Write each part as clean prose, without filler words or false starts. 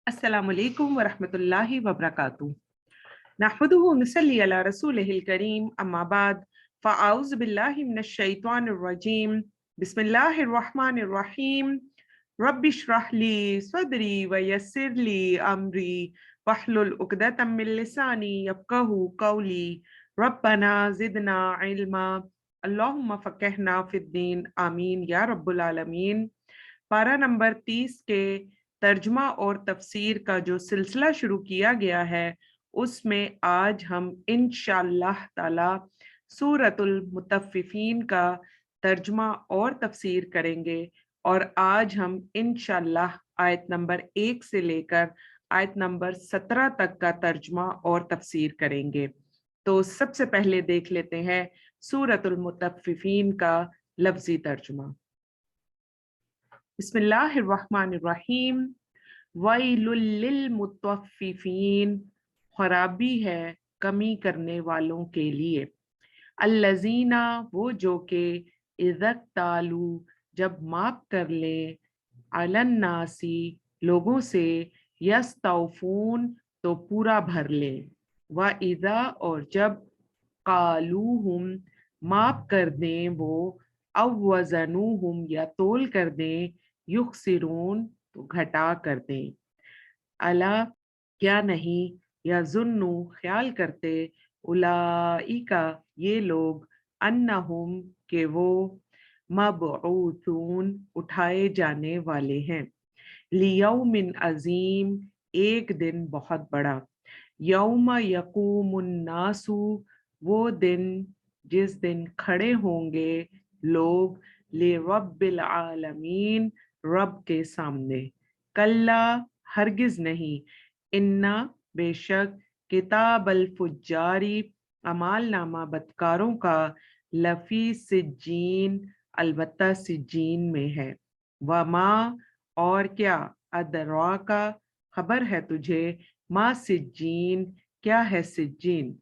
अस्सलामुअलैकुम वरहमतुल्लाहि वबरकातुहू। नहमदुहु व नुसल्ली अला रसूलिहिल करीम, अम्मा बाद, फ़अऊज़ु बिल्लाहि मिनश शैतानिर रजीम, बिस्मिल्लाहिर रहमानिर रहीम। रब्बि इश्रह ली सदरी व यस्सिर ली अमरी वहलुल उक़दतम मिन लिसानी यफ़क़हू क़ौली। रब्बना ज़िदना इल्मा, अल्लाहुम्मा फ़क़िहना फ़िद्दीन, आमीन या रब्बुल आलमीन। पारा नंबर 30 के तर्जुमा और तफसीर का जो सिलसिला शुरू किया गया है, उसमें आज हम इंशाअल्लाह ताला सूरतुल मुतफ़्फ़िफ़ीन का तर्जुमा और तफसीर करेंगे। और आज हम इंशाअल्लाह आयत नंबर 1 से लेकर आयत नंबर 17 तक का तर्जुमा और तफसीर करेंगे। तो सबसे पहले देख लेते हैं सूरतुल मुतफ़्फ़िफ़ीन का लफ्ज़ी तर्जुमा। बिस्मिल्लाहिर्रहमानिर्रहीम। वैलुल लिल मुतफ्फिफीन, खराबी है कमी करने वालों के लिए। अल्लज़ीना, वो जो के इज़्तालू, जब माप कर ले, अलन्नासी, लोगों से, यस्तौफून, तो पूरा भर ले, व इज़ा, और जब, कालूहुम, माप कर दें वो, अवज़नूहुम, या तोल कर दें, युखसिरून, तो घटा कर दें। अला, क्या नहीं, या जुन्नु, ख्याल करते, उलाइका, ये लोग, अन्नहुम, के वो, मबऊथून, उठाए जाने वाले हैं, लियौमिन अजीम, एक दिन बहुत बड़ा, यौम यकूमुन्नासु, वो दिन जिस दिन खड़े होंगे लोग, ले रब्बिल आलमीन, रब के सामने। कल्ला, हरगिज नहीं, इन्ना, बेशक, किताब अल फुज्जारी, अमाल नामा बदकारों का, लफी सिज्जीन, अलबत्ता सिज्जीन में है। वमा, और क्या, अदरा का, खबर है तुझे, मा सिज्जीन, क्या है सिज्जीन।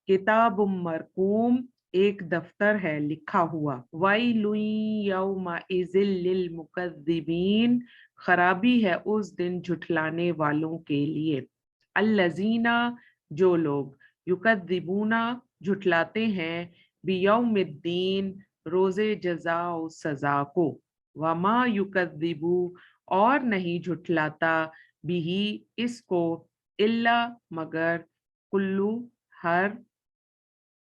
किताब मरकूम, एक दफ्तर है लिखा हुआ। वैलुन यौमइज़िल लिल मुकज़्ज़िबीन, खराबी है उस दिन झुठलाने वालों के लिए। अल्लज़ीना, जो लोग, युकज़्ज़िबूना, झुठलाते हैं, बियौमिद्दीन, रोज़े जज़ा और सज़ा को। वमा युकज़्ज़िबू, और नहीं झुठलाता, बिही, इसको, इल्ला, मगर, कुल्लू, हर,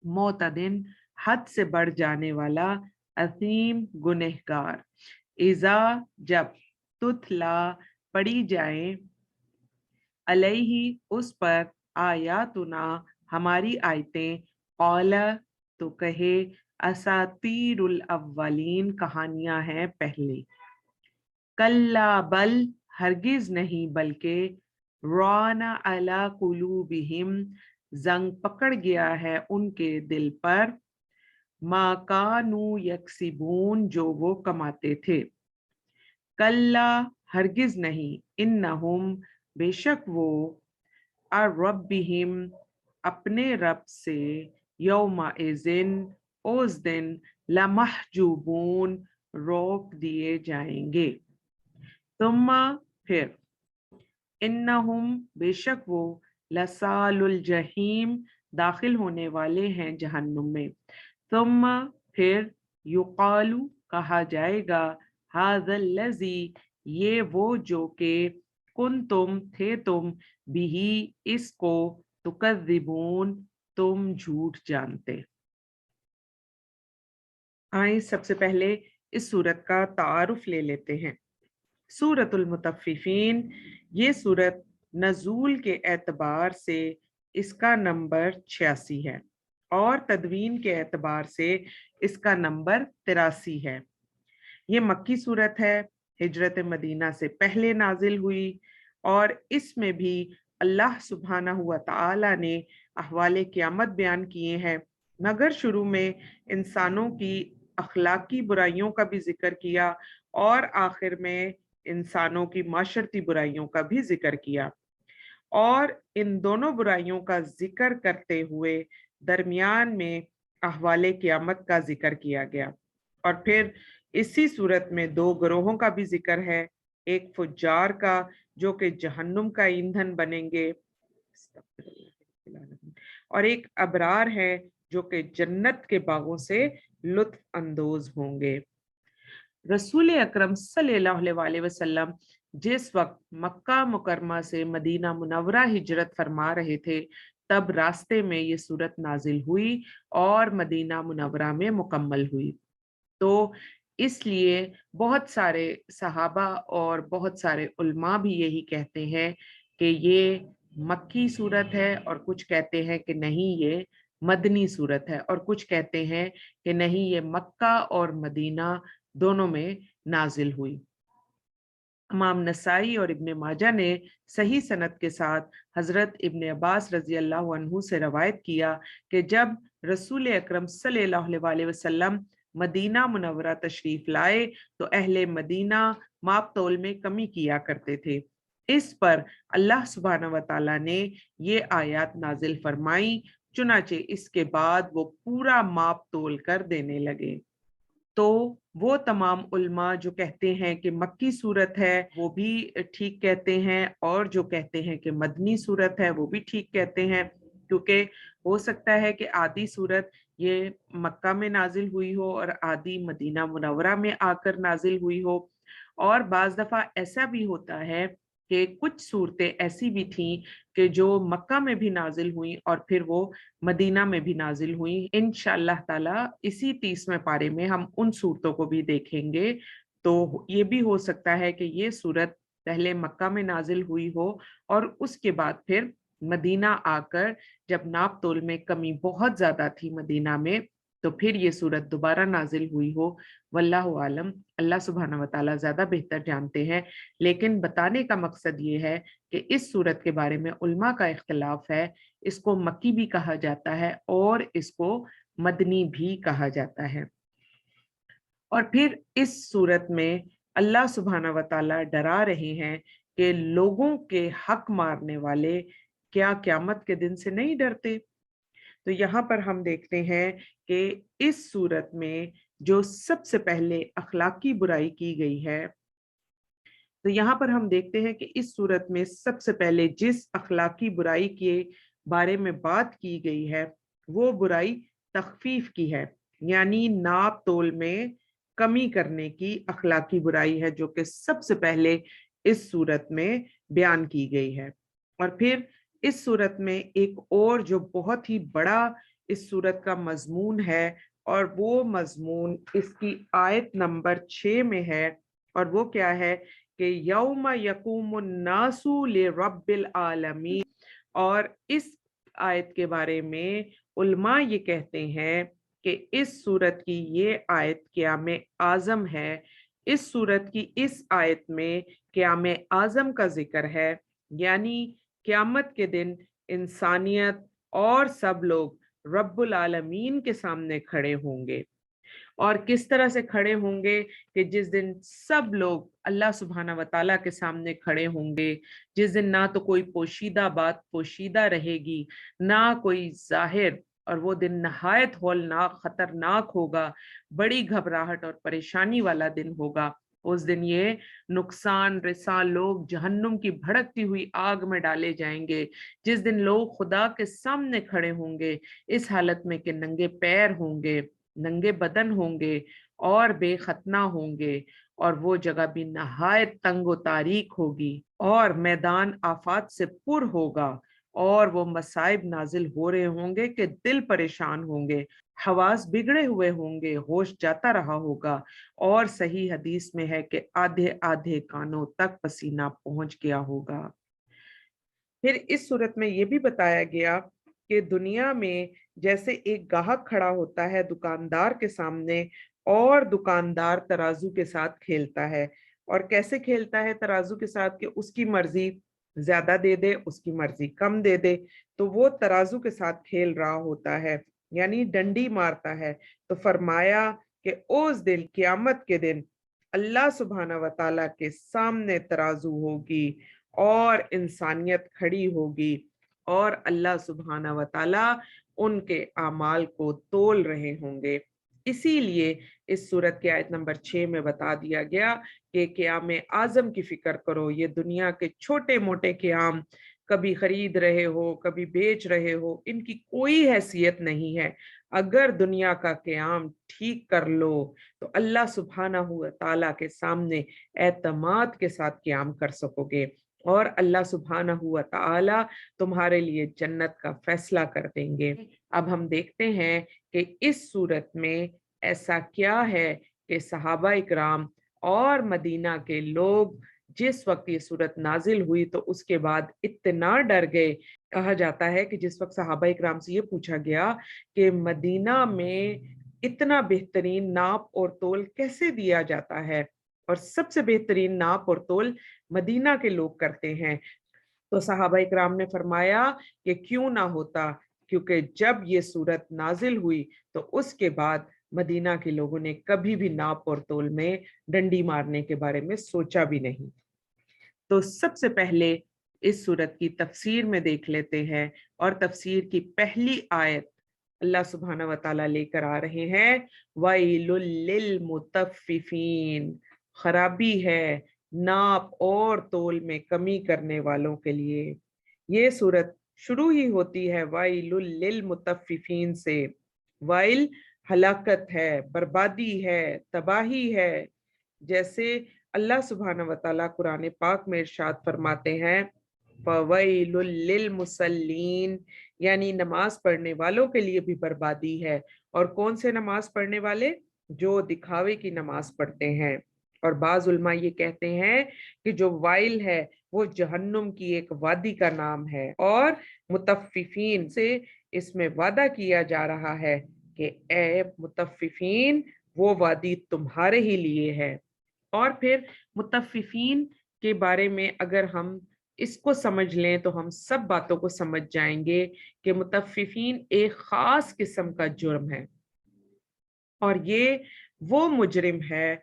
मोतदिन, हद से बढ़ जाने वाला, असीम, गुनहगार। इज़ा, जब, तुतला, पढ़ी जाए, अलैहि, उस पर, आयातुना, हमारी आयतें, कौला, तो कहे, असातीरुल अव्वलीन, कहानियां हैं पहले। कल्ला बल, हरगिज नहीं बल्कि, राना अला कुलूबिहिम, जंग पकड़ गया है उनके दिल पर, मा कानू यक्सिबून, जो वो कमाते थे। कल्ला, हरगिज नहीं, इन्नहुम, बेशक वो, अर्रब्बिहिम, अपने रब से, यौमा इज़िन, उस दिन, लमहजूबून, रोक दिए जाएंगे। तुम्मा, फिर, इन्नहुम, बेशक वो, लसालुल जहीम, दाखिल होने वाले हैं जहन्नुम में। तुम्मा, फिर, युकालू, कहा जाएगा, हाज़ल्लज़ी, ये वो जो के, कुन तुम थे तुम, बिही, इसको, तुकज़्ज़िबून, तुम झूठ जानते। आइए सबसे पहले इस सूरत का तारुफ ले लेते हैं। सूरतुल मुतफ़्फ़िफ़ीन, ये सूरत नज़ूल के एतबार से इसका नंबर 86 है और तदवीन के एतबार से इसका नंबर 83 है। ये मक्की सूरत है, हिजरत मदीना से पहले नाजिल हुई और इसमें भी अल्लाह सुब्हानहू व तआला ने अहवाले क़यामत बयान किए हैं, मगर शुरू में इंसानों की अखलाकी बुराइयों का भी जिक्र किया और आखिर में इंसानों की माशरती बुराइयों का भी जिक्र किया। और इन दोनों बुराइयों का जिक्र करते हुए दरमियान में अहवाले क़यामत का जिक्र किया गया। और फिर इसी सूरत में दो ग्रोहों का भी जिक्र है, एक फुज्जार का जो कि जहन्नुम का ईंधन बनेंगे, और एक अबरार है जो कि जन्नत के बागों से लुत्फ अंदोज होंगे। रसूल अकरम सल्लल्लाहु अलैहि वसल्लम जिस वक्त मक्का मुकरमा से मदीना मुनव्वरा हिजरत फरमा रहे थे, तब रास्ते में ये सूरत नाजिल हुई और मदीना मुनव्वरा में मुकम्मल हुई। तो इसलिए बहुत सारे सहाबा और बहुत उलमा उलमा भी यही कहते हैं कि ये मक्की सूरत है, और कुछ कहते हैं कि नहीं ये मदनी सूरत है, और कुछ कहते हैं कि नहीं ये मक्का और मदीना दोनों में नाजिल हुई। इमाम नसाई और इब्ने माजा ने सही सनद के साथ हजरत इब्ने अब्बास रजी अल्लाह अन्हु से रवायत किया कि जब रसूल अकरम सल्लल्लाहु अलैहि वसल्लम मदीना मुनव्वरा तशरीफ लाए तो अहले मदीना माप तोल में कमी किया करते थे। इस पर अल्लाह सुब्हानहू व तआला ने ये आयत नाजिल फरमाई, चुनाचे इसके बाद वो पूरा माप तोल कर देने लगे। तो वो तमाम उल्मा जो कहते हैं कि मक्की सूरत है वो भी ठीक कहते हैं, और जो कहते हैं कि मदनी सूरत है वो भी ठीक कहते हैं, क्योंकि हो सकता है कि आधी सूरत ये मक्का में नाजिल हुई हो और आधी मदीना मुनव्वरा में आकर नाजिल हुई हो। और बाज दफा ऐसा भी होता है कि कुछ सूरतें ऐसी भी थीं कि जो मक्का में भी नाजिल हुई और फिर वो मदीना में भी नाजिल हुई। इंशाअल्लाह ताला इसी 30वें पारे में हम उन सूरतों को भी देखेंगे। तो ये भी हो सकता है कि ये सूरत पहले मक्का में नाजिल हुई हो और उसके बाद फिर मदीना आकर जब नाप तोल में कमी बहुत ज्यादा थी मदीना में, तो फिर ये सूरत दोबारा नाजिल हुई हो। वल्लाहु आलम, अल्लाह सुब्हानहू व तआला ज्यादा बेहतर जानते हैं। लेकिन बताने का मकसद ये है कि इस सूरत के बारे में उल्मा का इख्तिलाफ है। इसको मक्की भी कहा जाता है और इसको मदनी भी कहा जाता है। और फिर इस सूरत में अल्लाह सुब्हानहू व तआला डरा रहे हैं कि लोगों के हक मारने वाले क्या क़यामत के दिन से नहीं डरते। तो यहाँ पर हम देखते हैं कि इस सूरत में जो सबसे पहले अखलाकी बुराई की गई है, तो यहाँ पर हम देखते हैं कि इस सूरत में सबसे पहले जिस अखलाकी बुराई के बारे में बात की गई है वो बुराई तखफीफ की है, यानी नाप तोल में कमी करने की अखलाकी बुराई है, जो कि सबसे पहले इस सूरत में बयान की गई है। और फिर इस सूरत में एक और जो बहुत ही बड़ा इस सूरत का मजमून है, और वो मजमून इसकी आयत नंबर 6 में है, और वो क्या है कि यौम यकूमुन नासु लिरब्बिल आलमीन। और इस आयत के बारे में उल्मा ये कहते हैं कि इस सूरत की ये आयत क़याम आज़म है। इस सूरत की इस आयत में क़याम आज़म का जिक्र है, यानी क़यामत के दिन इंसानियत और सब लोग रब्बुल आलमीन के सामने खड़े होंगे। और किस तरह से खड़े होंगे कि जिस दिन सब लोग अल्लाह सुब्हाना व तआला के सामने खड़े होंगे, जिस दिन ना तो कोई पोशीदा बात पोशीदा रहेगी, ना कोई जाहिर, और वो दिन नहायत हौलनाक खतरनाक होगा, बड़ी घबराहट और परेशानी वाला दिन होगा। उस दिन ये नुकसान रिसा लोग जहन्नुम की भड़कती हुई आग में डाले जाएंगे, जिस दिन लोग खुदा के सामने खड़े होंगे इस हालत में कि नंगे पैर होंगे, नंगे बदन होंगे और बेखतना होंगे, और वो जगह भी नहायत तंग व तारीक होगी और मैदान आफात से पुर होगा, और वो मसाइब नाजिल हो रहे होंगे कि दिल परेशान होंगे, हवास बिगड़े हुए होंगे, होश जाता रहा होगा, और सही हदीस में है कि आधे आधे कानों तक पसीना पहुंच गया होगा। फिर इस सूरत में ये भी बताया गया कि दुनिया में जैसे एक ग्राहक खड़ा होता है दुकानदार के सामने, और दुकानदार तराजू के साथ खेलता है, और कैसे खेलता है तराजू के साथ कि उसकी मर्जी ज्यादा दे दे, उसकी मर्जी कम दे दे, तो वो तराजू के साथ खेल रहा होता है, यानी डंडी मारता है। तो फरमाया कि उस दिन क़यामत के दिन अल्लाह सुब्हाना व तआला के सामने तराजू होगी और इंसानियत खड़ी होगी, और अल्लाह सुब्हाना व तआला उनके आमाल को तोल रहे होंगे। इसीलिए इस सूरत के आयत नंबर 6 में बता दिया गया कि क़याम आज़म की फिक्र करो। ये दुनिया के छोटे मोटे क़याम, कभी खरीद रहे हो, कभी बेच रहे हो, इनकी कोई हैसियत नहीं है। अगर दुनिया का क़याम ठीक कर लो तो अल्लाह सुब्हानहू व तआला के सामने एतमाद के साथ क़याम कर सकोगे और अल्लाह सुब्हानहू व तआला तुम्हारे लिए जन्नत का फैसला कर देंगे। अब हम देखते हैं कि इस सूरत में ऐसा क्या है कि सहाबा इकराम और मदीना के लोग जिस वक्त ये सूरत नाजिल हुई तो उसके बाद इतना डर गए। कहा जाता है कि जिस वक्त सहाबा इकराम से ये पूछा गया कि मदीना में इतना बेहतरीन नाप और तोल कैसे दिया जाता है और सबसे बेहतरीन नाप और तोल मदीना के लोग करते हैं, तो सहाबा इकराम ने फरमाया कि क्यों ना होता, क्योंकि जब ये सूरत नाजिल हुई तो उसके बाद मदीना के लोगों ने कभी भी नाप और तोल में डंडी मारने के बारे में सोचा भी नहीं। तो सबसे पहले इस सूरत की तफसीर में देख लेते हैं और तफसीर की पहली आयत अल्लाह सुब्हानहू व तआला लेकर आ रहे हैं, वैलुल लिल मुतफ्फिफीन, खराबी है नाप और तोल में कमी करने वालों के लिए। ये सूरत शुरू ही होती है वैलुल लिल मुतफ्फिफीन से। वैल हलाकत है, बर्बादी है, तबाही है। जैसे अल्लाह सुब्हानहू व तआला कुरान पाक में इरशाद फरमाते हैं, फवैलुल लिल मुसल्लीन, यानी नमाज पढ़ने वालों के लिए भी बर्बादी है। और कौन से नमाज पढ़ने वाले? जो दिखावे की नमाज पढ़ते हैं। और बाज़ उलमा ये कहते हैं कि जो वाइल है वो जहन्नुम की एक वादी का नाम है और मुतफ्फिफीन से इसमें वादा किया जा रहा है कि ए मुतफ्फिफीन, वो वादी तुम्हारे ही लिए है। और फिर मुतफ्फिफीन के बारे में अगर हम इसको समझ लें तो हम सब बातों को समझ जाएंगे कि मुतफ्फिफीन एक खास किस्म का जुर्म है और ये वो मुजरिम है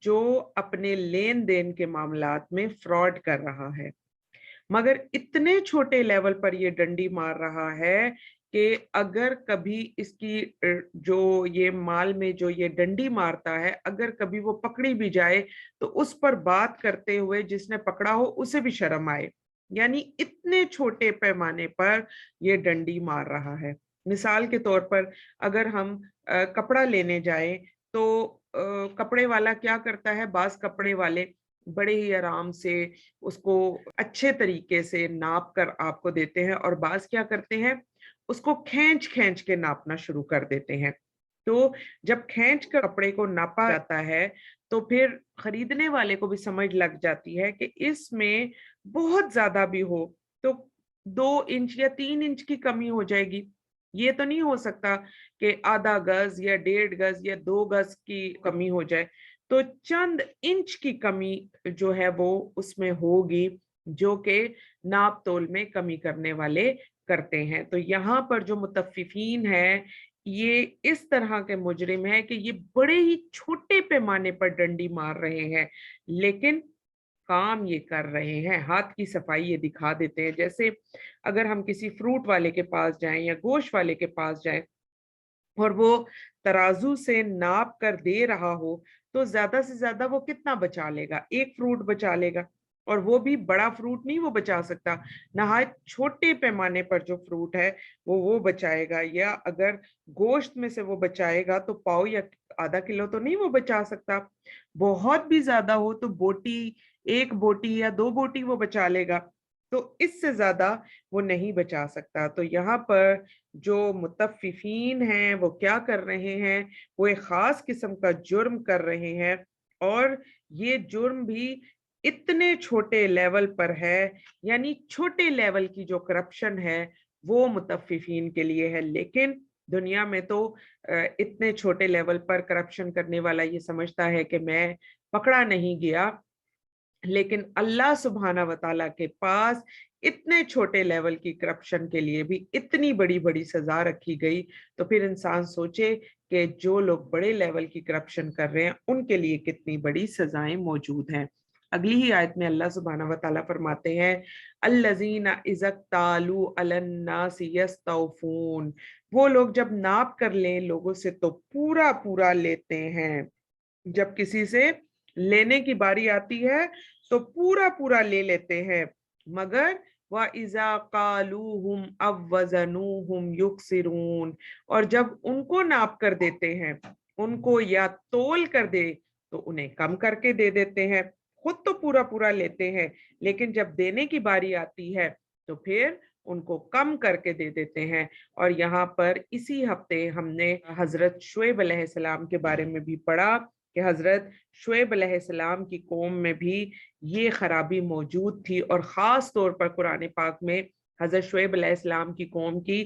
जो अपने लेन देन के मामलात में फ्रॉड कर रहा है, मगर इतने छोटे लेवल पर ये डंडी मार रहा है कि अगर कभी इसकी जो ये माल में जो ये डंडी मारता है, अगर कभी वो पकड़ी भी जाए तो उस पर बात करते हुए जिसने पकड़ा हो उसे भी शर्म आए। यानी इतने छोटे पैमाने पर ये डंडी मार रहा है। मिसाल के तौर पर अगर हम कपड़ा लेने जाएं तो कपड़े वाला क्या करता है, बाज कपड़े वाले बड़े ही आराम से उसको अच्छे तरीके से नाप कर आपको देते हैं और बाज क्या करते हैं, उसको खींच खींच के नापना शुरू कर देते हैं। तो जब खींच कर कपड़े को नापा जाता है तो फिर खरीदने वाले को भी समझ लग जाती है कि इसमें बहुत ज्यादा भी हो तो 2 इंच या 3 इंच की कमी हो जाएगी। ये तो नहीं हो सकता कि आधा गज या 1.5 गज या 2 गज की कमी हो जाए। तो चंद इंच की कमी जो है वो उसमें होगी, जो कि नाप तोल में कमी करने वाले करते हैं। तो यहाँ पर जो मुतफ्फिफीन है ये इस तरह के मुजरिम है कि ये बड़े ही छोटे पैमाने पर डंडी मार रहे हैं, लेकिन काम ये कर रहे हैं, हाथ की सफाई ये दिखा देते हैं। जैसे अगर हम किसी फ्रूट वाले के पास जाएं या गोश्त वाले के पास जाएं और वो तराजू से नाप कर दे रहा हो तो ज्यादा से ज्यादा वो कितना बचा लेगा? एक फ्रूट बचा लेगा, और वो भी बड़ा फ्रूट नहीं वो बचा सकता, नहायत छोटे पैमाने पर जो फ्रूट है वो बचाएगा। या अगर गोश्त में से वो बचाएगा तो पाव या आधा किलो तो नहीं वो बचा सकता। बहुत भी ज्यादा हो तो बोटी, 1 बोटी या 2 बोटी वो बचा लेगा, तो इससे ज्यादा वो नहीं बचा सकता। तो यहाँ पर जो मुतफ्फिफीन हैं वो क्या कर रहे हैं, वो एक खास किस्म का जुर्म कर रहे हैं और ये जुर्म भी इतने छोटे लेवल पर है, यानी छोटे लेवल की जो करप्शन है वो मुतफ्फिफीन के लिए है। लेकिन दुनिया में तो इतने छोटे लेवल पर करप्शन करने वाला ये समझता है कि मैं पकड़ा नहीं गया, लेकिन अल्लाह सुब्हाना व तआला के पास इतने छोटे लेवल की करप्शन के लिए भी इतनी बड़ी बड़ी सजा रखी गई। तो फिर इंसान सोचे कि जो लोग बड़े लेवल की करप्शन कर रहे हैं उनके लिए कितनी बड़ी सजाएं मौजूद हैं। अगली ही आयत में अल्लाह सुब्हानहू व तआला फरमाते हैं अल्लज़ीना इज़्तालू अलन्नासि यस्तौफून, वो लोग जब नाप कर लें लोगों से तो पूरा पूरा लेते हैं। जब किसी से लेने की बारी आती है तो पूरा पूरा ले लेते हैं, मगर व इज़ा कालूहुम अव वज़नूहुम युक्सिरून, और जब उनको नाप कर देते हैं, उनको या तोल कर दे तो उन्हें कम करके दे देते हैं। खुद तो पूरा पूरा लेते हैं, लेकिन जब देने की बारी आती है तो फिर उनको कम करके दे देते हैं। और यहाँ पर इसी हफ्ते हमने हजरत शुएब अलैहिस्सलाम के बारे में भी पढ़ा कि हजरत शुएब अलैहिस्सलाम की कौम में भी ये खराबी मौजूद थी, और ख़ास तौर पर कुरान पाक में हजरत शुएब अलैहिस्सलाम की कौम की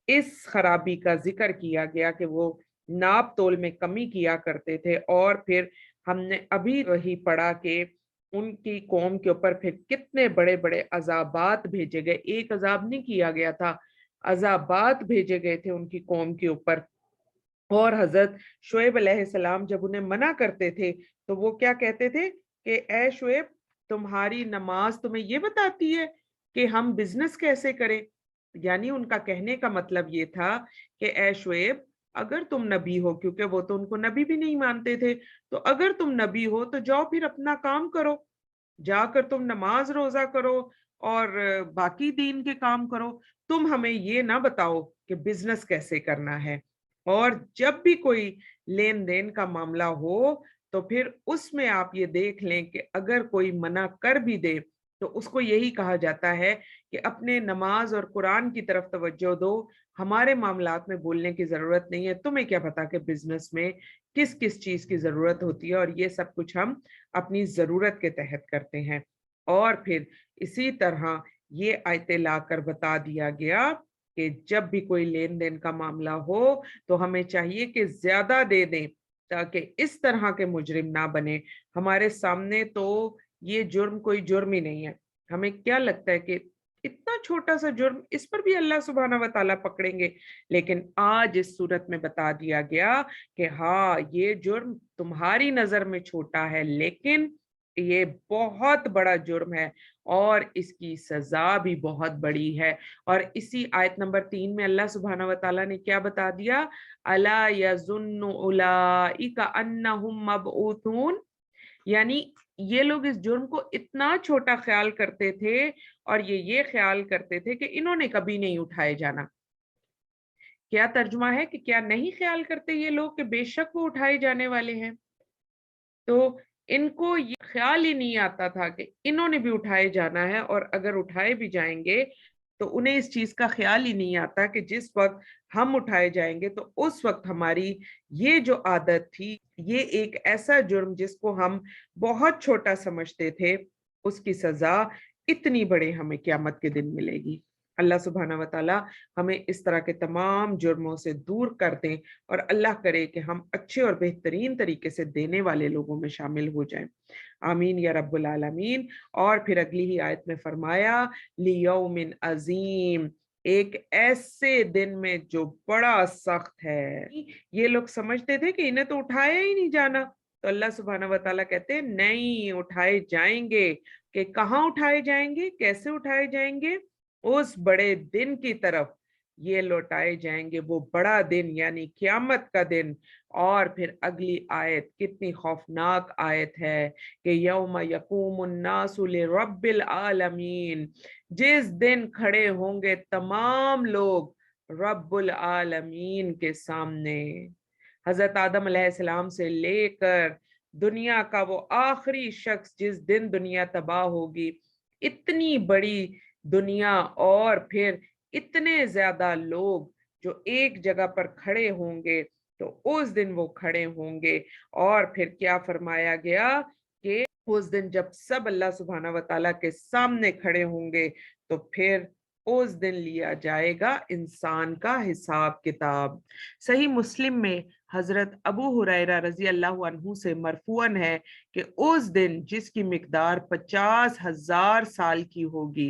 इस खराबी का जिक्र किया गया कि वो नाप तोल में कमी किया करते थे। और फिर हमने अभी वही पढ़ा कि उनकी कौम के ऊपर फिर कितने बड़े बड़े अजाबात भेजे गए। एक अजाब नहीं किया गया था, अजाबात भेजे गए थे उनकी कौम के ऊपर। और हजरत शुएब अलैहिस्सलाम जब उन्हें मना करते थे तो वो क्या कहते थे कि ए शुएब, तुम्हारी नमाज तुम्हें ये बताती है कि हम बिजनेस कैसे करें। यानी उनका कहने का मतलब ये था कि ए शुएब, अगर तुम नबी हो, क्योंकि वो तो उनको नबी भी नहीं मानते थे, तो अगर तुम नबी हो तो जाओ फिर अपना काम करो, जाकर तुम नमाज रोजा करो और बाकी दीन के काम करो। तुम हमें ये ना बताओ कि बिजनेस कैसे करना है। और जब भी कोई लेन देन का मामला हो तो फिर उसमें आप ये देख लें कि अगर कोई मना कर भी दे तो उसको यही कहा जाता है कि अपने नमाज और कुरान की तरफ तवज्जो दो, हमारे मामलात में बोलने की जरूरत नहीं है। तुम्हें क्या पता कि बिजनेस में किस किस चीज की जरूरत होती है, और ये सब कुछ हम अपनी जरूरत के तहत करते हैं। और फिर इसी तरह ये आयतें लाकर बता दिया गया कि जब भी कोई लेन देन का मामला हो तो हमें चाहिए कि ज्यादा दे दें, ताकि इस तरह के मुजरिम ना बने। हमारे सामने तो ये जुर्म कोई जुर्म ही नहीं है। हमें क्या लगता है कि इतना छोटा सा जुर्म, इस पर भी अल्लाह सुब्हानहू व तआला पकड़ेंगे। लेकिन आज इस सूरत में बता दिया गया कि हाँ, ये जुर्म तुम्हारी नजर में छोटा है, लेकिन ये बहुत बड़ा जुर्म है और इसकी सजा भी बहुत बड़ी है। और इसी आयत नंबर 3 में अल्लाह सुब्हानहू व तआला ने क्या बता दिया, अला यज़ुन्नु उलाइका अन्नहुम मबऊथून, यानी ये लोग इस जुर्म को इतना छोटा ख्याल करते थे और ये ख्याल करते थे कि इन्होंने कभी नहीं उठाए जाना। क्या तर्जुमा है कि क्या नहीं ख्याल करते ये लोग कि बेशक वो उठाए जाने वाले हैं। तो इनको ये ख्याल ही नहीं आता था कि इन्होंने भी उठाए जाना है, और अगर उठाए भी जाएंगे तो उन्हें इस चीज का ख्याल ही नहीं आता कि जिस वक्त हम उठाए जाएंगे तो उस वक्त हमारी ये जो आदत थी, ये एक ऐसा जुर्म जिसको हम बहुत छोटा समझते थे, उसकी सजा इतनी बड़ी हमें क़यामत के दिन मिलेगी। अल्लाह सुब्हानहू व तआला हमें इस तरह के तमाम जुर्मों से दूर कर दें, और अल्लाह करे कि हम अच्छे और बेहतरीन तरीके से देने वाले लोगों में शामिल हो जाएं। आमीन या रब्बुल आलमीन। और फिर अगली ही आयत में फरमाया लियौमिन अजीम, एक ऐसे दिन में जो बड़ा सख्त है। ये लोग समझते थे कि इन्हें तो उठाया ही नहीं जाना, तो अल्लाह सुब्हानहू व तआला कहते हैं नहीं, उठाए जाएंगे। कि कहाँ उठाए जाएंगे, कैसे उठाए जाएंगे? उस बड़े दिन की तरफ ये लौटाए जाएंगे, वो बड़ा दिन यानी क़यामत का दिन। और फिर अगली आयत कितनी खौफनाक आयत है कि यौम यकूमुन नासु लिरब्बिल आलमीन, जिस दिन खड़े होंगे तमाम लोग रब्बुल आलमीन के सामने। हजरत आदम अलैहिस्सलाम से लेकर दुनिया का वो आखिरी शख्स जिस दिन दुनिया तबाह होगी, इतनी बड़ी दुनिया, और फिर इतने ज्यादा लोग जो एक जगह पर खड़े होंगे, तो उस दिन वो खड़े होंगे। और फिर क्या फरमाया गया कि उस दिन जब सब अल्लाह सुब्हानहू व तआला के सामने खड़े होंगे तो फिर उस दिन लिया जाएगा इंसान का हिसाब किताब। सही मुस्लिम में हजरत अबू हुरैरा रजी अल्लाह अन्हु से मरफूअन है कि उस दिन जिसकी मिकदार 50,000 साल की होगी।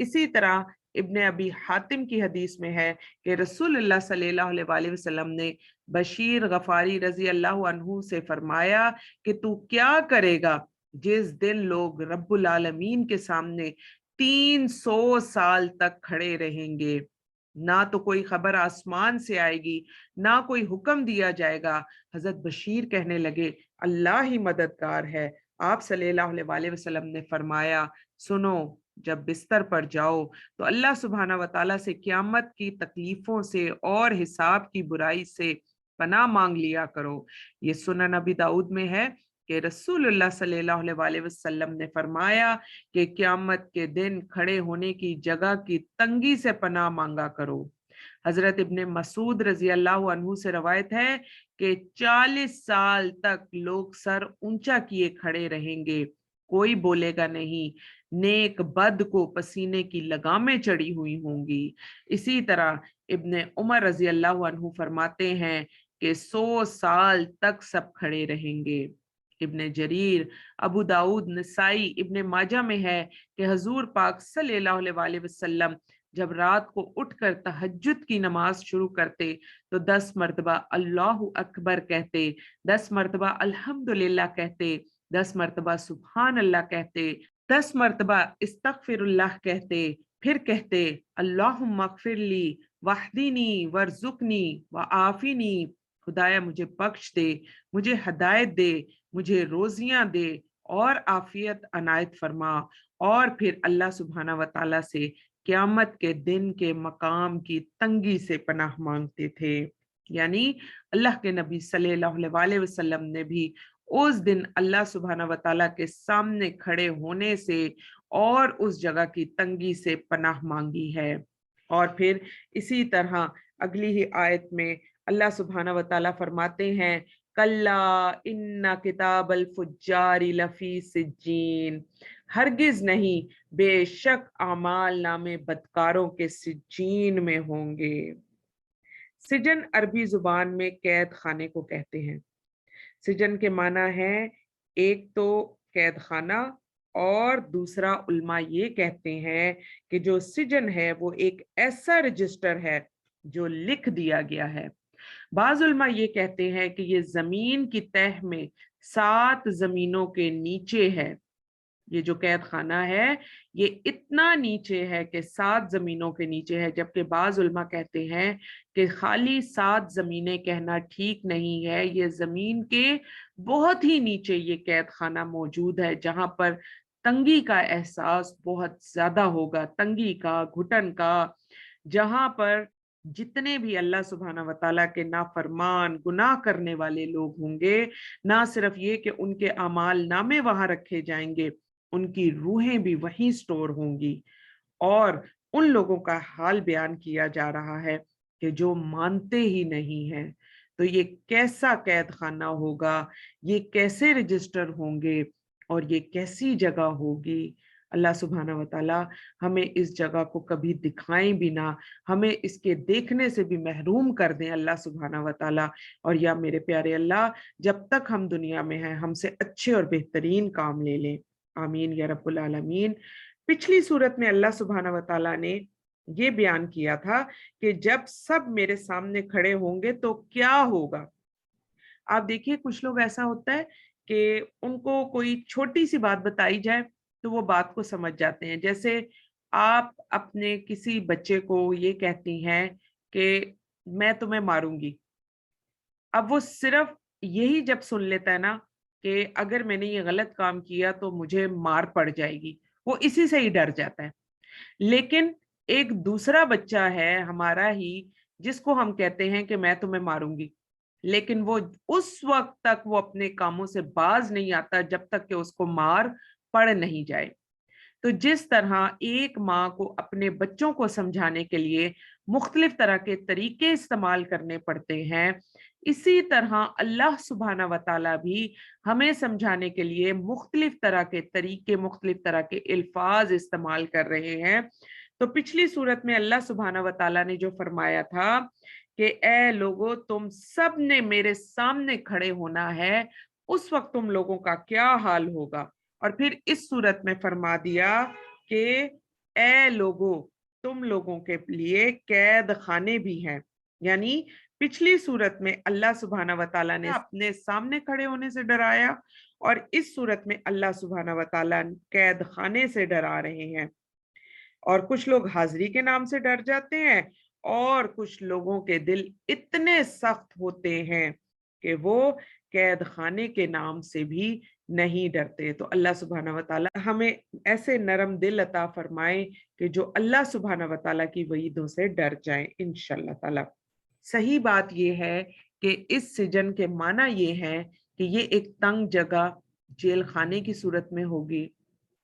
इसी तरह इब्ने अबी हातिम की हदीस में है कि रसूलुल्लाह सल्लल्लाहु अलैहि वसल्लम ने बशीर गफारी रजी अल्लाह अन्हु से फरमाया कि तू क्या करेगा जिस दिन लोग रब्बुल आलमीन के सामने 300 साल तक खड़े रहेंगे, ना तो कोई खबर आसमान से आएगी, ना कोई हुक्म दिया जाएगा। हजरत बशीर कहने लगे अल्लाह ही मददगार है। आप सल्लल्लाहु अलैहि वसल्लम ने फरमाया, सुनो, जब बिस्तर पर जाओ तो अल्लाह सुब्हाना व तआला से क़यामत की तकलीफों से और हिसाब की बुराई से पनाह मांग लिया करो। ये सुनन नबी दाऊद में है कि रसूलुल्लाह सल्लल्लाहु अलैहि वसल्लम ने फरमाया कि क़यामत के दिन खड़े होने की जगह की तंगी से पनाह मांगा करो। हजरत इब्ने मसूद रजी अल्लाह अन्हु से रवायत है कि 40 साल तक लोग सर ऊंचा किए खड़े रहेंगे, कोई बोलेगा नहीं, नेक बद को पसीने की लगामें चढ़ी हुई होंगी। इसी तरह इब्ने उमर रजी अल्लाह अन्हु फरमाते हैं कि 100 साल तक सब खड़े रहेंगे। इब्ने जरीर, अबू दाऊद, नसाई, इब्ने माजा में है कि हजूर पाक सल्लल्लाहु अलैहि वसल्लम जब रात को उठकर तहज्जुद की नमाज शुरू करते तो 10 मर्तबा अल्लाहु अकबर कहते, 10 मर्तबा अल्हम्दुलिल्लाह कहते, 10 मर्तबा सुभान अल्लाह कहते, 10 मर्तबा इस्तगफिरुल्लाह कहते, फिर कहते अल्लाहुम्मा अगफिरली वहदीनी वर्जुकनी व आफिनी, खुदाया मुझे बख्श दे, मुझे हदायत दे, मुझे रोजियां दे और आफियत अनायत फरमा। और फिर अल्लाह सुब्हाना व तआला से क़यामत के दिन के मकाम की तंगी से पनाह मांगते थे। यानी अल्लाह के नबी सल्लल्लाहु अलैहि वसल्लम ने भी उस दिन अल्लाह सुब्हाना व तआला के सामने खड़े होने से और उस जगह की तंगी से पनाह मांगी है। और फिर इसी तरह अगली ही आयत में अल्लाह सुब्हाना व तआला फरमाते हैं, कल्ला इन्ना किताबल फुज्जारी लफी सिज्जीन, हरगिज नहीं, बेशक आमाल नामे बदकारों के सिज्जीन में होंगे। सिजन अरबी जुबान में कैद खाने को कहते हैं। सिजन के माना है एक तो कैद खाना, और दूसरा उल्मा ये कहते हैं कि जो सिजन है वो एक ऐसा रजिस्टर है जो लिख दिया गया है। बाज़ उल्मा ये कहते हैं कि ये जमीन की तह में 7 जमीनों के नीचे है। ये जो कैद खाना है ये इतना नीचे है कि 7 जमीनों के नीचे है, जबकि बाज़ उल्मा कहते हैं कि खाली 7 जमीनें कहना ठीक नहीं है, ये जमीन के बहुत ही नीचे ये कैद खाना मौजूद है, जहां पर तंगी का एहसास बहुत ज्यादा होगा, तंगी का, घुटन का, जहां पर जितने भी अल्लाह सुब्हाना व तआला के नाफरमान गुनाह करने वाले लोग होंगे, ना सिर्फ ये कि उनके अमाल नामे वहां रखे जाएंगे, उनकी रूहें भी वहीं स्टोर होंगी। और उन लोगों का हाल बयान किया जा रहा है कि जो मानते ही नहीं हैं। तो ये कैसा कैद खाना होगा, ये कैसे रजिस्टर होंगे, और ये कैसी जगह होगी। अल्लाह सुब्हाना व तआला हमें इस जगह को कभी दिखाएं भी ना, हमें इसके देखने से भी महरूम कर दें अल्लाह सुब्हाना व तआला। और या मेरे प्यारे अल्लाह, जब तक हम दुनिया में हैं हमसे अच्छे और बेहतरीन काम ले लें। आमीन या रब्बुल आलमीन। पिछली सूरत में अल्लाह सुब्हाना व तआला ने ये बयान किया था कि जब सब मेरे सामने खड़े होंगे तो क्या होगा। आप देखिए कुछ लोग ऐसा होता है कि उनको कोई छोटी सी बात बताई जाए तो वो बात को समझ जाते हैं। जैसे आप अपने किसी बच्चे को ये कहती हैं कि मैं तुम्हें मारूंगी, अब वो सिर्फ यही जब सुन लेता है ना कि अगर मैंने ये गलत काम किया तो मुझे मार पड़ जाएगी, वो इसी से ही डर जाता है। लेकिन एक दूसरा बच्चा है हमारा ही, जिसको हम कहते हैं कि मैं तुम्हें मारूंगी, लेकिन वो उस वक्त तक वो अपने कामों से बाज नहीं आता जब तक कि उसको मार पड़ नहीं जाए। तो जिस तरह एक माँ को अपने बच्चों को समझाने के लिए मुख्तलिफ तरह के तरीके इस्तेमाल करने पड़ते हैं, इसी तरह अल्लाह सुब्हाना व तआला भी हमें समझाने के लिए मुख्तलिफ तरह के तरीके, मुख्तलिफ तरह के अल्फाज इस्तेमाल कर रहे हैं। तो पिछली सूरत में अल्लाह सुब्हाना व तआला ने जो फरमाया था कि ए लोगो, तुम सब ने मेरे सामने खड़े होना है, उस वक्त तुम लोगों का क्या हाल होगा। और फिर इस सूरत में फरमा दिया कि ए लोगो, तुम लोगों के लिए कैद खाने भी हैं। यानी पिछली सूरत में अल्लाह सुब्हाना व तआला ने अपने सामने खड़े होने से डराया, اور इस सूरत में अल्लाह सुब्हाना व तआला कैद खाने से डरा रहे हैं। और कुछ लोग हाजिरी के नाम से डर जाते हैं और कुछ लोगों के दिल इतने सख्त होते हैं कि वो कैद खाने के नाम से भी नहीं डरते। तो अल्लाह सुब्हाना व तआला हमें ऐसे नरम दिल अता फरमाए कि जो अल्लाह सुब्हाना व तआला की वईदों से डर जाएं इंशाअल्लाह ताला। सही बात ये है कि इस सिजन के माना ये है कि ये एक तंग जगह जेल खाने की सूरत में होगी।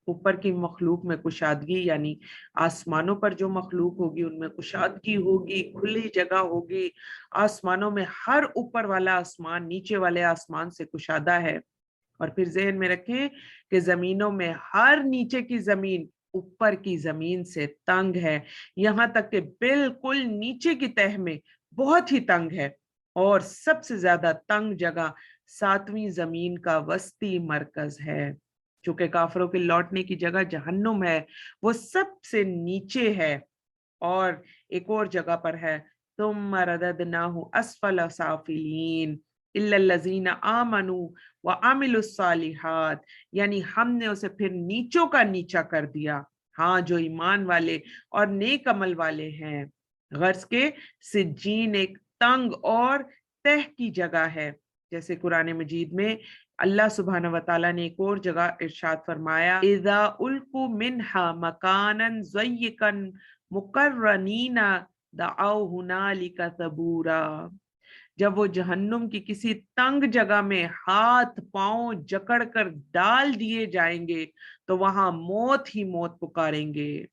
ऊपर की मखलूक में कुशादगी, यानी आसमानों पर जो मखलूक होगी उनमें कुशादगी होगी, खुली जगह होगी। आसमानों में हर ऊपर वाला आसमान नीचे वाले आसमान से कुशादा है। और फिर ज़हन में रखें कि जमीनों में हर नीचे की जमीन ऊपर की जमीन से तंग है, यहाँ तक कि बिल्कुल नीचे की तह में बहुत ही तंग है। और सबसे ज्यादा तंग जगह 7वीं जमीन का वस्ती मरकज है। चूंकि काफरों के लौटने की जगह जहन्नुम है, वो सबसे नीचे है। और एक और जगह पर है, तुम रददनाहु अस्फल साफिलीन इल्लल्लज़ीना आमनू व आमिलुस सालिहात, यानी हमने उसे फिर नीचों का नीचा कर दिया, हाँ, जो ईमान वाले और नेक अमल वाले हैं। गर्ज के सिज्जीन एक तंग और तह की जगह है। जैसे कुरान मजीद में अल्लाह सुब्हाना व तआला ने एक और जगह इरशाद फरमाया, इज़ा उल्कू मिन्हा मकानन ज़य्यकन मुकर्रनीना दआउ हुनालिका सबूरा। जब वो जहन्नुम की किसी तंग जगह में हाथ पांव जकड़ कर डाल दिए जाएंगे तो वहां मौत ही मौत पुकारेंगे।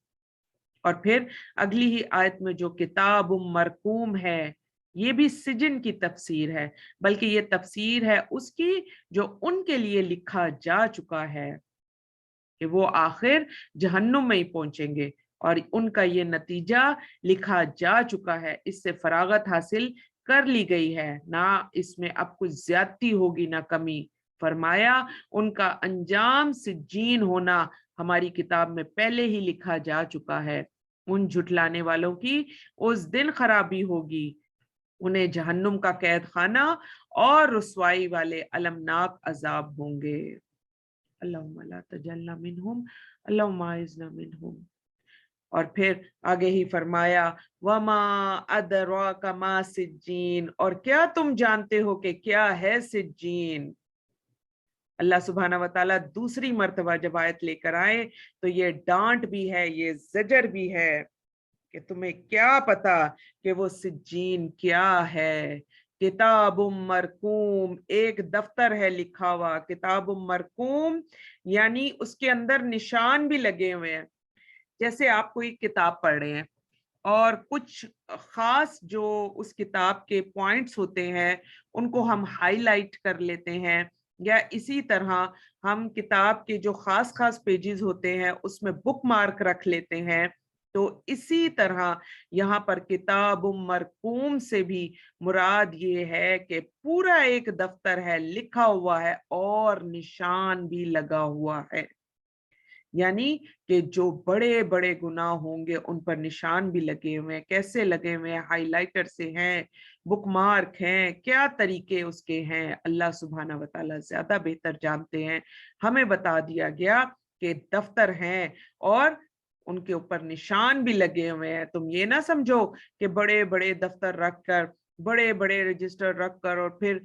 और फिर अगली ही आयत में जो किताब मरकूम है, ये भी सिजन की तफसीर है, बल्कि ये तफसीर है उसकी जो उनके लिए लिखा जा चुका है कि वो आखिर जहन्नुम में ही पहुंचेंगे और उनका ये नतीजा लिखा जा चुका है। इससे फरागत हासिल कर ली गई है, ना इसमें अब कुछ ज्यादती होगी ना कमी। फरमाया उनका अंजाम सिज्जीन होना हमारी किताब में पहले ही लिखा जा चुका है। उन झुटलाने वालों की उस दिन खराबी होगी, उन्हें जहन्नुम का कैद खाना और रुसवाई वाले अलमनाक अजाब होंगे। अल्लाहुम्मा ला तजल्ना मिनहुम अल्लाहुम्मा आइज़ना मिनहुम। और फिर आगे ही फरमाया वमा अदराका मा सिज्जीन, और क्या तुम जानते हो कि क्या है सिज्जीन। अल्लाह सुब्हाना व तआला दूसरी मर्तबा जब आयत लेकर आए तो ये डांट भी है, ये जजर भी है कि तुम्हें क्या पता कि वो सिज्जीन क्या है। किताब मरकूम, एक दफ्तर है लिखा हुआ। किताब मरकूम यानी उसके अंदर निशान भी लगे हुए हैं। जैसे आप कोई किताब पढ़ रहे हैं और कुछ खास जो उस किताब के पॉइंट्स होते हैं उनको हम हाईलाइट कर लेते हैं, या इसी तरह हम किताब के जो खास खास पेजेस होते हैं उसमें बुक मार्क रख लेते हैं। तो इसी तरह यहाँ पर किताब मरकूम से भी मुराद ये है कि पूरा एक दफ्तर है, लिखा हुआ है और निशान भी लगा हुआ है। यानी कि जो बड़े बड़े गुनाह होंगे उन पर निशान भी लगे हुए हैं। कैसे लगे हुए हैं? हाइलाइटर से हैं, बुकमार्क हैं, क्या तरीके उसके हैं, अल्लाह सुब्हाना व तआला ज्यादा बेहतर जानते हैं। हमें बता दिया गया कि दफ्तर हैं और उनके ऊपर निशान भी लगे हुए हैं। तुम ये ना समझो कि बड़े बड़े दफ्तर रख कर, बड़े बड़े रजिस्टर रख कर और फिर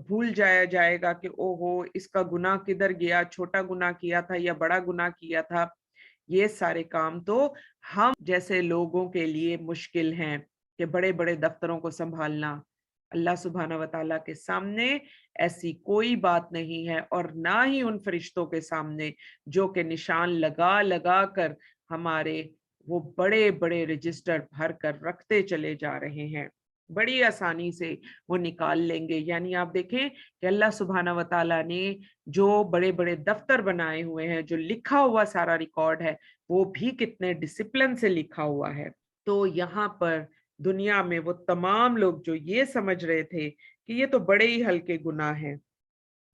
भूल जाया जाएगा कि ओहो इसका गुनाह किधर गया, छोटा गुनाह किया था या बड़ा गुनाह किया था। ये सारे काम तो हम जैसे लोगों के लिए मुश्किल हैं कि बड़े बड़े दफ्तरों को संभालना। अल्लाह सुब्हाना व तआला के सामने ऐसी कोई बात नहीं है, और ना ही उन फरिश्तों के सामने जो कि निशान लगा लगा कर हमारे वो बड़े बड़े रजिस्टर भर कर रखते चले जा रहे हैं। बड़ी आसानी से वो निकाल लेंगे। यानी आप देखें कि अल्लाह सुब्हाना व तआला ने जो बड़े बड़े दफ्तर बनाए हुए हैं, जो लिखा हुआ सारा रिकॉर्ड है, वो भी कितने डिसिप्लिन से लिखा हुआ है। तो यहाँ पर दुनिया में वो तमाम लोग जो ये समझ रहे थे कि ये तो बड़े ही हल्के गुनाह हैं,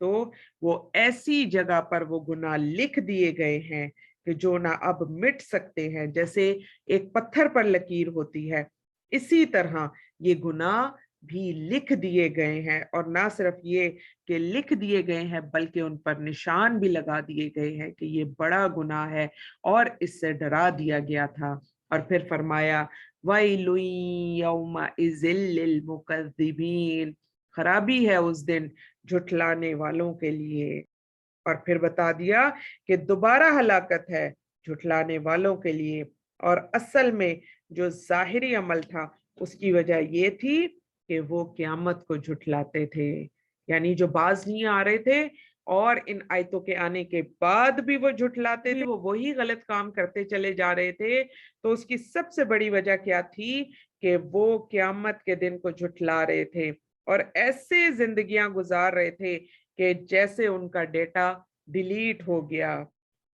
तो वो ऐसी जगह पर वो गुनाह लिख दिए गए हैं कि जो ना अब मिट सकते हैं। जैसे एक पत्थर पर लकीर होती है, इसी तरह ये गुनाह بھی لکھ دیے گئے ہیں، اور نہ صرف یہ کہ لکھ دیے گئے ہیں بلکہ ان پر نشان بھی لگا دیے گئے ہیں کہ یہ بڑا گناہ ہے اور اس سے ڈرا دیا گیا تھا۔ اور پھر فرمایا وَيْلٌ يَوْمَئِذٍ لِّلْمُكَذِّبِينَ، خرابی ہے اس دن جھٹلانے والوں کے لیے۔ اور پھر بتا دیا کہ دوبارہ ہلاکت ہے جھٹلانے والوں کے لیے، اور اصل میں جو ظاہری عمل تھا اس کی وجہ یہ تھی کہ وہ قیامت کو جھٹلاتے تھے، یعنی جو باز نہیں آ رہے تھے اور ان آیتوں کے آنے کے بعد بھی وہ جھٹلاتے تھے، وہ وہی غلط کام کرتے چلے جا رہے تھے۔ تو اس کی سب سے بڑی وجہ کیا تھی کہ وہ قیامت کے دن کو جھٹلا رہے تھے اور ایسے زندگیاں گزار رہے تھے کہ جیسے ان کا ڈیٹا ڈیلیٹ ہو گیا،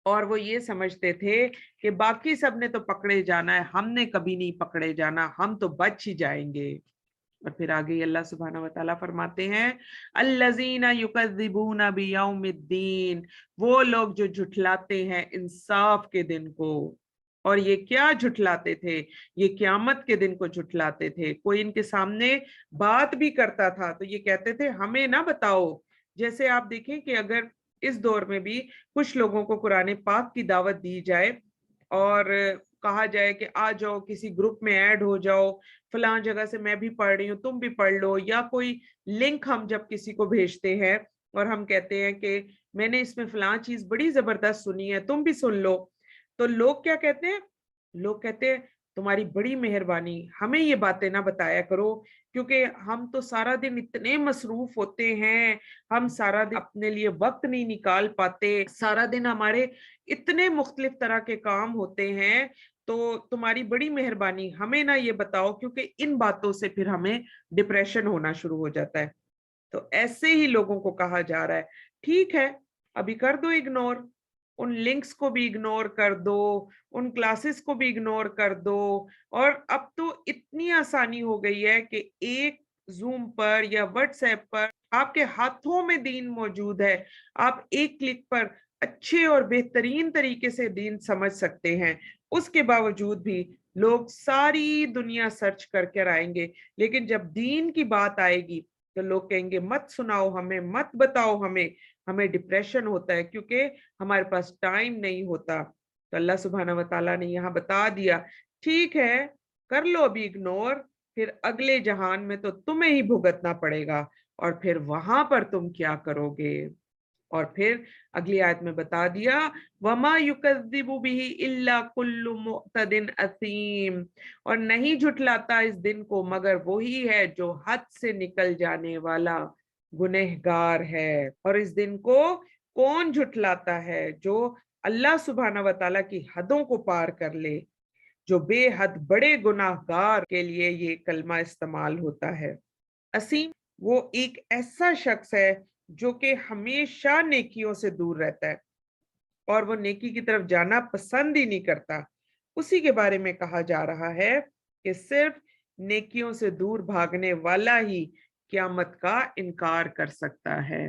اور وہ یہ سمجھتے تھے کہ باقی سب نے تو پکڑے جانا ہے، ہم نے کبھی نہیں پکڑے جانا، ہم تو بچ ہی جائیں گے۔ اور پھر آگے اللہ سبحانہ وتعالیٰ فرماتے ہیں الذین یکذبون بیوم الدین، وہ لوگ جو جھٹلاتے ہیں انصاف کے دن کو۔ اور یہ کیا جھٹلاتے تھے؟ یہ قیامت کے دن کو جھٹلاتے تھے۔ کوئی ان کے سامنے بات بھی کرتا تھا تو یہ کہتے تھے ہمیں نہ بتاؤ۔ جیسے آپ دیکھیں کہ اگر اس دور میں بھی کچھ لوگوں کو قرآن پاک کی دعوت دی جائے اور کہا جائے کہ آ جاؤ کسی گروپ میں ایڈ ہو جاؤ، فلاں جگہ سے میں بھی پڑھ رہی ہوں تم بھی پڑھ لو، یا کوئی لنک ہم جب کسی کو بھیجتے ہیں اور ہم کہتے ہیں کہ میں نے اس میں فلاں چیز بڑی زبردست سنی ہے تم بھی سن لو، تو لوگ کیا کہتے ہیں؟ لوگ کہتے ہیں تمہاری بڑی مہربانی، ہمیں یہ باتیں نہ بتایا کرو کیونکہ ہم تو سارا دن اتنے مصروف ہوتے ہیں، ہم سارا دن اپنے لیے وقت نہیں نکال پاتے، سارا دن ہمارے اتنے مختلف طرح کے کام ہوتے ہیں، تو تمہاری بڑی مہربانی ہمیں نہ یہ بتاؤ کیونکہ ان باتوں سے پھر ہمیں ڈپریشن ہونا شروع ہو جاتا ہے۔ تو ایسے ہی لوگوں کو کہا جا رہا ہے ٹھیک ہے ابھی کر دو اگنور، ان لنکس کو بھی اگنور کر دو، ان کلاسز کو بھی اگنور کر دو، اور اب تو اتنی آسانی ہو گئی ہے کہ ایک زوم پر یا واٹس ایپ پر آپ کے ہاتھوں میں دین موجود ہے، آپ ایک کلک پر اچھے اور بہترین طریقے سے دین سمجھ سکتے ہیں۔ اس کے باوجود بھی لوگ ساری دنیا سرچ کر کے آئیں گے، لیکن جب دین کی بات آئے گی تو لوگ کہیں گے مت سناؤ ہمیں، مت بتاؤ ہمیں، ہمیں ڈپریشن ہوتا ہے کیونکہ ہمارے پاس ٹائم نہیں ہوتا۔ تو اللہ سبحانہ وتعالیٰ نے یہاں بتا دیا ٹھیک ہے کر لو ابھی اگنور، پھر اگلے جہان میں تو تمہیں ہی بھگتنا پڑے گا، اور پھر وہاں پر تم کیا کرو گے۔ اور پھر اگلی آیت میں بتا دیا وَمَا يُكَذِّبُ بِهِ إِلَّا كُلُّ مُعْتَدٍ أَثِيمٍ، اور نہیں جھٹلاتا اس دن کو مگر وہی ہے جو حد سے نکل جانے والا گنہگار ہے۔ اور اس دن کو کون جھٹلاتا ہے؟ جو اللہ سبحانہ وتعالیٰ کی حدوں کو پار کر لے، جو بے حد بڑے گناہگار کے لیے یہ کلمہ استعمال ہوتا ہے۔ اسیم وہ ایک ایسا شخص ہے جو کہ ہمیشہ نیکیوں سے دور رہتا ہے اور وہ نیکی کی طرف جانا پسند ہی نہیں کرتا۔ اسی کے بارے میں کہا جا رہا ہے کہ صرف نیکیوں سے دور بھاگنے والا ہی قیامت کا انکار کر سکتا ہے۔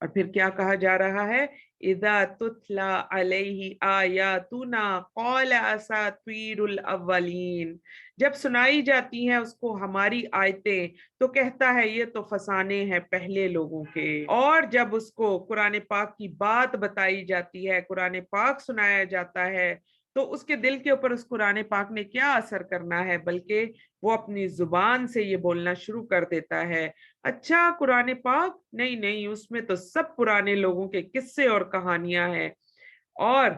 اور پھر کیا کہا جا رہا ہے اذا تتلا علیہ آیاتنا قال اساطیر الاولین، جب سنائی جاتی ہیں اس کو ہماری آیتیں تو کہتا ہے یہ تو فسانے ہیں پہلے لوگوں کے، اور جب اس کو قرآن پاک کی بات بتائی جاتی ہے، قرآن پاک سنایا جاتا ہے، تو اس کے دل کے اوپر اس قرآن پاک نے کیا اثر کرنا ہے، بلکہ وہ اپنی زبان سے یہ بولنا شروع کر دیتا ہے اچھا قرآن پاک نہیں نہیں، اس میں تو سب پرانے لوگوں کے قصے اور کہانیاں ہیں۔ اور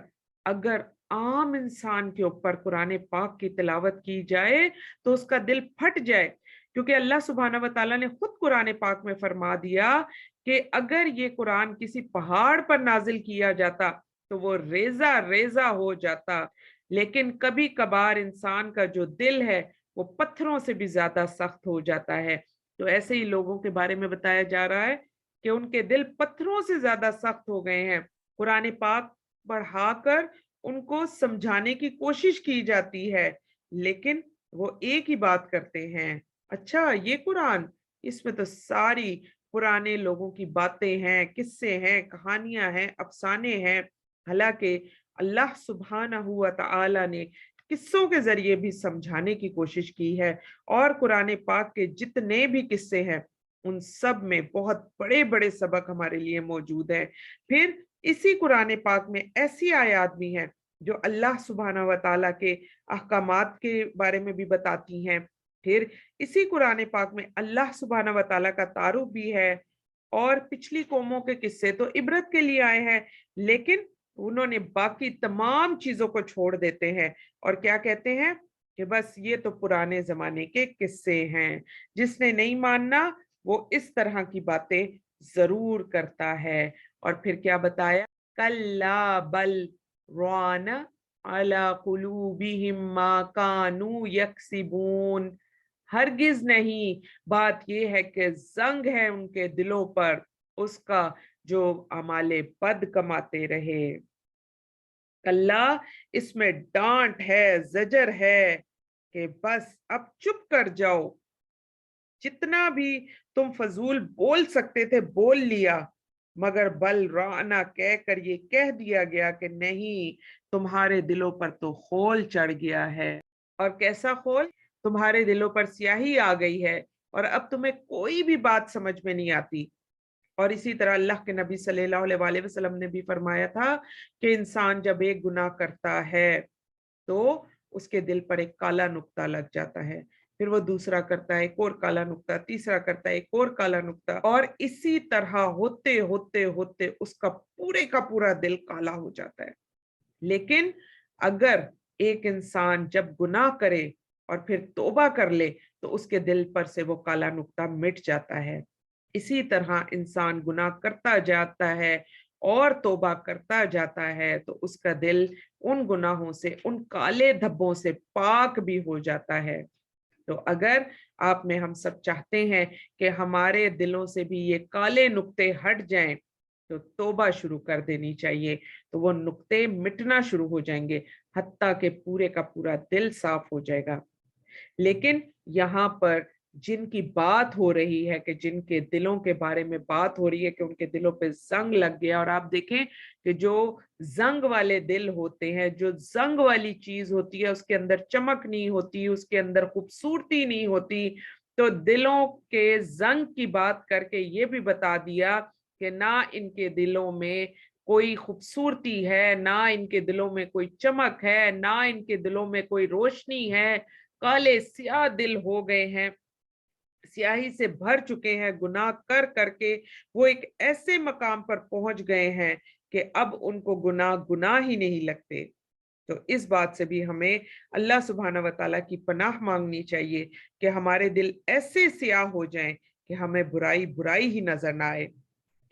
اگر عام انسان کے اوپر قرآن پاک کی تلاوت کی جائے تو اس کا دل پھٹ جائے، کیونکہ اللہ سبحانہ وتعالیٰ نے خود قرآن پاک میں فرما دیا کہ اگر یہ قرآن کسی پہاڑ پر نازل کیا جاتا تو وہ ریزہ ریزہ ہو جاتا، لیکن کبھی کبھار انسان کا جو دل ہے وہ پتھروں سے بھی زیادہ سخت ہو جاتا ہے۔ تو ایسے ہی لوگوں کے بارے میں بتایا جا رہا ہے کہ ان کے دل پتھروں سے زیادہ سخت ہو گئے ہیں، قرآن پاک پڑھا کر ان کو سمجھانے کی کوشش کی جاتی ہے لیکن وہ ایک ہی بات کرتے ہیں اچھا یہ قرآن، اس میں تو ساری پرانے لوگوں کی باتیں ہیں، قصے ہیں، کہانیاں ہیں، افسانے ہیں، حالانکہ اللہ سبحانہ و تعالی نے किस्सों के जरिए भी समझाने की कोशिश की है। और कुरान पाक के जितने भी किस्से हैं उन सब में बहुत बड़े बड़े सबक हमारे लिए मौजूद हैं। फिर इसी कुरान पाक में ऐसी आयत भी हैं जो अल्लाह सुब्हाना व तआला के अहकामात के बारे में भी बताती हैं। फिर इसी कुरान पाक में अल्लाह सुब्हाना व तआला का तारुफ भी है। और पिछली कौमों के किस्से तो इबरत के लिए आए हैं, लेकिन उन्होंने बाकी तमाम चीजों को छोड़ देते हैं और क्या कहते हैं कि बस ये तो पुराने जमाने के किस्से हैं, जिसने नहीं मानना वो इस तरह की बातें जरूर करता है। और फिर क्या बताया, कल्ला बल रान अला कुलूबिहिम मा कानू यक्सिबून, हरगिज नहीं, बात ये है कि जंग है उनके दिलों पर उसका जो अमाले बद कमाते रहे। कल्ला, इसमें डांट है, जजर है कि बस अब चुप कर जाओ, जितना भी तुम फजूल बोल सकते थे बोल लिया, मगर बल राना कहकर ये कह दिया गया कि नहीं, तुम्हारे दिलों पर तो खोल चढ़ गया है। और कैसा खोल? तुम्हारे दिलों पर स्याही आ गई है और अब तुम्हें कोई भी बात समझ में नहीं आती। और इसी तरह अल्लाह के नबी सल्लल्लाहु अलैहि वसल्लम ने भी फरमाया था कि इंसान जब एक गुनाह करता है तो उसके दिल पर एक काला नुक्ता लग जाता है, फिर वो दूसरा करता है एक और काला नुक्ता, तीसरा करता है एक और काला नुक्ता, और इसी तरह होते होते होते उसका पूरे का पूरा दिल काला हो जाता है। लेकिन अगर एक इंसान जब गुनाह करे और फिर तौबा कर ले तो उसके दिल पर से वो काला नुक्ता मिट जाता है। इसी तरह इंसान गुनाह करता जाता है और तौबा करता जाता है तो उसका दिल उन गुनाहों से, उन काले धब्बों से पाक भी हो जाता है। तो अगर आप में हम सब चाहते हैं कि हमारे दिलों से भी ये काले नुक्ते हट जाएं, तो तौबा शुरू कर देनी चाहिए, तो वो नुक्ते मिटना शुरू हो जाएंगे, हत्ता के पूरे का पूरा दिल साफ हो जाएगा। लेकिन यहाँ पर जिनकी बात हो रही है कि जिनके दिलों के बारे में बात हो रही है कि उनके दिलों पे जंग लग गया, और आप देखें कि जो जंग वाले दिल होते हैं, जो जंग वाली चीज होती है उसके अंदर चमक नहीं होती, उसके अंदर खूबसूरती नहीं होती। तो दिलों के जंग की बात करके ये भी बता दिया कि ना इनके दिलों में कोई खूबसूरती है, ना इनके दिलों में कोई चमक है, ना इनके दिलों में कोई रोशनी है, काले स्याह दिल हो गए हैं, स्याही से भर चुके हैं, गुनाह कर करके वो एक ऐसे मकाम पर पहुंच गए हैं कि अब उनको गुनाह गुनाह ही नहीं लगते। तो इस बात से भी हमें अल्लाह सुब्हाना व तआला की पनाह मांगनी चाहिए कि हमारे दिल ऐसे स्याह हो जाएं कि हमें बुराई बुराई ही नजर ना आए,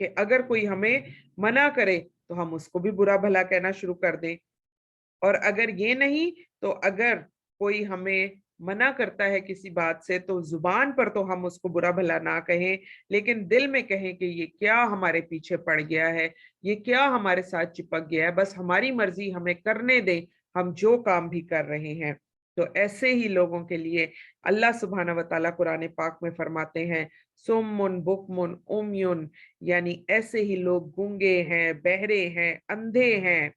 कि अगर कोई हमें मना करे तो हम उसको भी बुरा भला कहना शुरू कर दें, और अगर ये नहीं तो अगर कोई हमें मना करता है किसी बात से तो जुबान पर तो हम उसको बुरा भला ना कहें, लेकिन दिल में कहें कि ये क्या हमारे पीछे पड़ गया है, ये क्या हमारे साथ चिपक गया है, बस हमारी मर्जी, हमें करने दें, हम जो काम भी कर रहे हैं। तो ऐसे ही लोगों के लिए अल्लाह सुब्हाना व तआला कुरान पाक में फरमाते हैं, सुम्मुन बुकमुन उम्युन, यानी ऐसे ही लोग गूंगे हैं, बहरे हैं, अंधे हैं,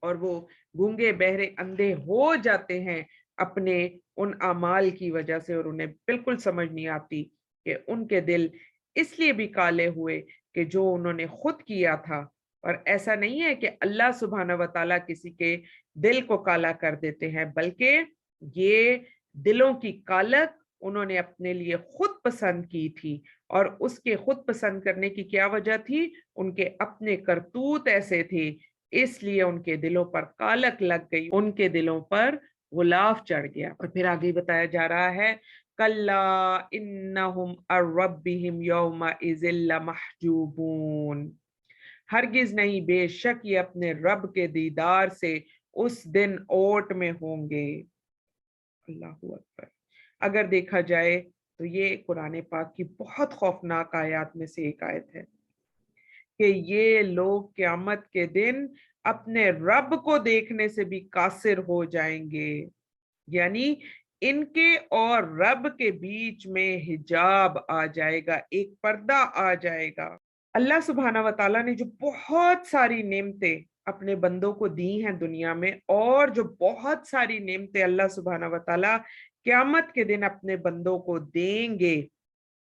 और वो गूंगे बहरे अंधे हो जाते हैं अपने उन अमाल की वजह से, और उन्हें बिल्कुल समझ नहीं आती कि उनके दिल इसलिए भी काले हुए कि जो उन्होंने खुद किया था। और ऐसा नहीं है कि अल्लाह सुब्हाना व तआला किसी के दिल को काला कर देते हैं, बल्कि ये दिलों की कालक उन्होंने अपने लिए खुद पसंद की थी, और उसके खुद पसंद करने की क्या वजह थी, उनके अपने करतूत ऐसे थे, इसलिए उनके दिलों पर कालक लग गई, उनके दिलों पर गुलाफ चढ़ गया। और फिर आगे बताया जा रहा है, कल्ला इन्नहुम अर्रब्बिहिम यौमा इज़िल लमहजूबून, हरगिज नहीं, बेशक ये अपने रब के दीदार से उस दिन ओट में होंगे। अल्लाहू अकबर। अगर देखा जाए तो ये कुरान पाक की बहुत खौफनाक आयत में से एक आयत है कि ये लोग क़यामत के दिन अपने रब को देखने से भी कासिर हो जाएंगे, यानी इनके और रब के बीच में हिजाब आ जाएगा, एक पर्दा आ जाएगा। अल्लाह सुब्हाना व तआला ने जो बहुत सारी नेमतें अपने बंदों को दी हैं दुनिया में, और जो बहुत सारी नेमतें अल्लाह सुब्हाना व तआला क़यामत के दिन अपने बंदों को देंगे,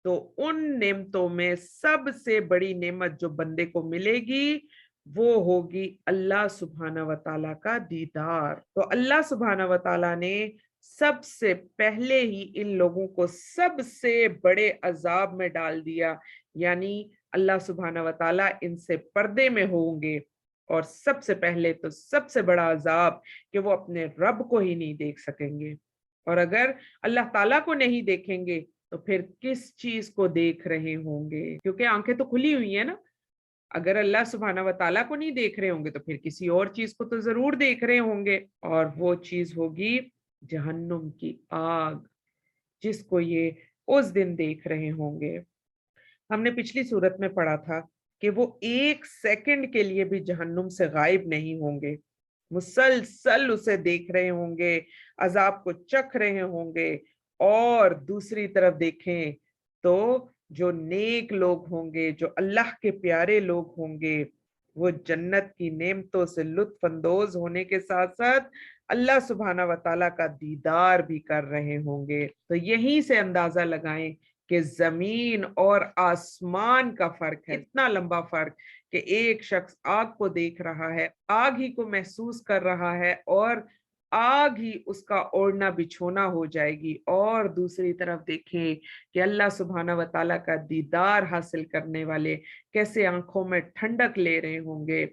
तो उन नेमतों में सबसे बड़ी नेमत जो बंदे को मिलेगी वो होगी अल्लाह सुब्हाना व तआला का दीदार। तो अल्लाह सुब्हाना व तआला ने सबसे पहले ही इन लोगों को सबसे बड़े अजाब में डाल दिया, यानी अल्लाह सुब्हाना व तआला इनसे पर्दे में होंगे, और सबसे पहले तो सबसे बड़ा अजाब कि वो अपने रब को ही नहीं देख सकेंगे। और अगर अल्लाह ताला को नहीं देखेंगे तो फिर किस चीज को देख रहे होंगे, क्योंकि आंखें तो खुली हुई है ना। अगर अल्लाह सुब्हाना व तआला को नहीं देख रहे होंगे तो फिर किसी और चीज को तो जरूर देख रहे होंगे, और वो चीज होगी जहन्नुम की आग, जिसको ये उस दिन देख रहे होंगे। हमने पिछली सूरत में पढ़ा था कि वो एक सेकंड के लिए भी जहन्नुम से गायब नहीं होंगे, मुसलसल उसे देख रहे होंगे, अजाब को चख रहे होंगे। और दूसरी तरफ देखें तो जो नेक लोग होंगे, जो अल्लाह के प्यारे लोग होंगे, वो जन्नत की नेमतों से लुत्फ अंदोज होने के साथ साथ अल्लाह सुब्हाना व तआला का दीदार भी कर रहे होंगे। तो यहीं से अंदाजा लगाएं कि जमीन और आसमान का फर्क है, इतना लंबा फर्क कि एक शख्स आग को देख रहा है, आग ही को महसूस कर रहा है, और आग ही उसका ओढ़ना बिछोना हो जाएगी। और दूसरी तरफ देखें कि अल्लाह सुब्हाना व तआला का दीदार हासिल करने वाले कैसे आंखों में ठंडक ले रहे होंगे,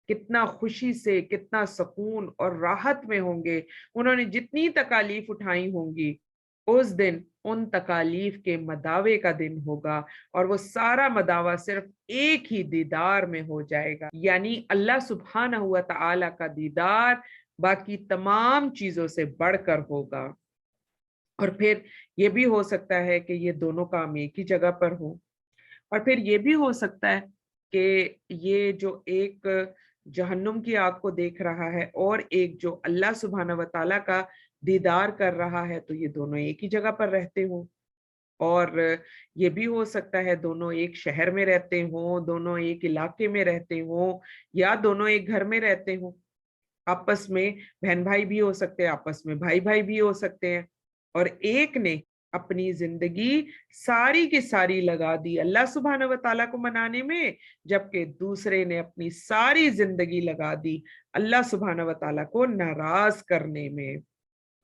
कितना खुशी से, कितना सुकून और राहत में होंगे। उन्होंने जितनी तकालीफ उठाई होंगी, उस दिन उन तकालीफ के मदावे का दिन होगा, और वो सारा मदावा सिर्फ एक ही दीदार में हो जाएगा, यानी अल्लाह सुब्हानहू व तआला का दीदार बाकी तमाम चीजों से बढ़कर होगा। और फिर ये भी हो सकता है कि ये दोनों काम एक ही जगह पर हो, और फिर ये भी हो सकता है कि ये जो एक जहन्नुम की आग को देख रहा है और एक जो अल्लाह सुब्हाना व तआला का दीदार कर रहा है, तो ये दोनों एक ही जगह पर रहते हों। और ये भी हो सकता है दोनों एक शहर में रहते हों, दोनों एक इलाके में रहते हों, या दोनों एक घर में रहते हों। आपस में बहन भाई भी हो सकते हैं, आपस में भाई भाई भी हो सकते हैं। और एक ने अपनी जिंदगी सारी की सारी लगा दी अल्लाह सुब्हाना व तआला को मनाने में, जबकि दूसरे ने अपनी सारी जिंदगी लगा दी अल्लाह सुब्हाना व तआला को नाराज करने में।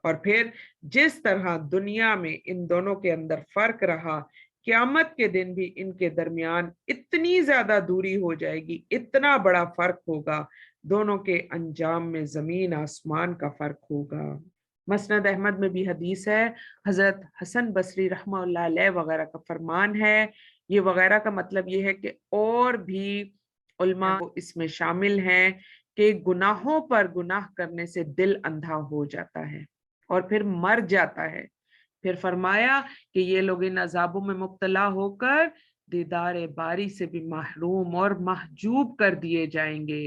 और फिर जिस तरह दुनिया में इन दोनों के अंदर फर्क रहा, क़यामत के दिन भी इनके दरमियान इतनी ज्यादा दूरी हो जाएगी, इतना बड़ा फर्क होगा, दोनों के अंजाम में जमीन आसमान का फर्क होगा। मसनद अहमद में भी हदीस है, हजरत हसन बसरी रहमतुल्लाह अलैह वगैरह का फरमान है। ये वगैरह का मतलब ये है कि और भी उलमा वो इसमें शामिल हैं कि गुनाहों पर गुनाह करने से दिल अंधा हो जाता है और फिर मर जाता है। फिर फरमाया कि ये लोग इन अजाबों में मुब्तला होकर दीदार बारी से भी महरूम और महजूब कर दिए जाएंगे।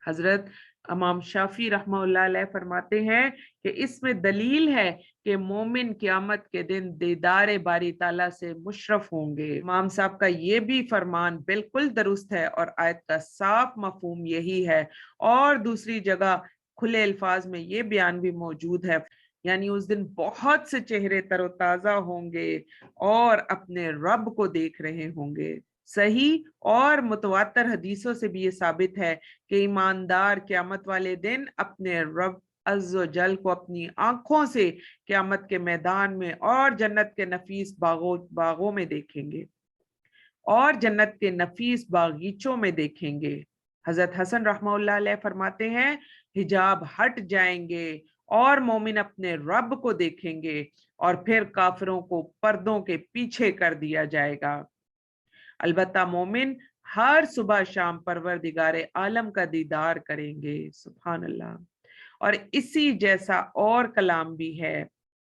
हजरत इमाम शाफी रहमतुल्लाह अलैह फरमाते हैं कि इसमें दलील है कि मोमिन क़यामत के दिन दीदार बारी ताला से मुशर्रफ होंगे। इमाम साहब का ये भी फरमान बिल्कुल दुरुस्त है और आयत का साफ मफहूम यही है। और दूसरी जगह खुले अल्फाज में ये बयान भी मौजूद है, यानी उस दिन बहुत से चेहरे तरोताजा होंगे और अपने रब को देख रहे होंगे। सही और मुतवातर हदीसों से भी ये साबित है कि ईमानदार क़यामत वाले दिन अपने रब अज़्ज़ जल को अपनी आंखों से क़यामत के मैदान में और जन्नत के नफीस बागों में देखेंगे और जन्नत के नफीस बागीचों में देखेंगे। हजरत हसन रहमतुल्लाह अलैह फरमाते हैं, हिजाब हट जाएंगे और मोमिन अपने रब को देखेंगे और फिर काफिरों को पर्दों के पीछे कर दिया जाएगा। अलबत्ता मोमिन हर सुबह शाम परवरदिगारे आलम का दीदार करेंगे। सुभान अल्लाह। और इसी जैसा और कलाम भी है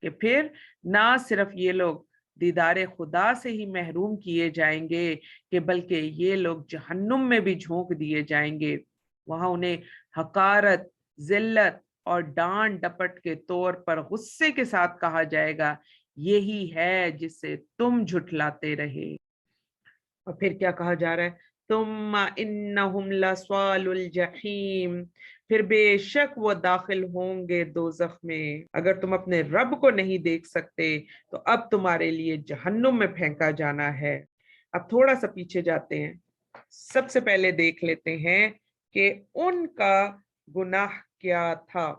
कि फिर ना सिर्फ ये लोग दीदारे खुदा से ही महरूम किए जाएंगे कि बल्कि ये लोग जहन्नुम में भी झोंक दिए जाएंगे। वहां उन्हें हकारत, जिल्लत और डांट डपट के तौर पर गुस्से के साथ कहा जाएगा, यही है जिसे तुम झुठलाते रहे। और फिर क्या कहा जा रहा है तुम्मा इन्नहुम लस्वालुल जहीम, फिर बेशक वो दाखिल होंगे दोज़ख में। अगर तुम अपने रब को नहीं देख सकते तो अब तुम्हारे लिए जहन्नुम में फेंका जाना है। अब थोड़ा सा पीछे जाते हैं, सबसे पहले देख लेते हैं कि उनका गुनाह क्या था।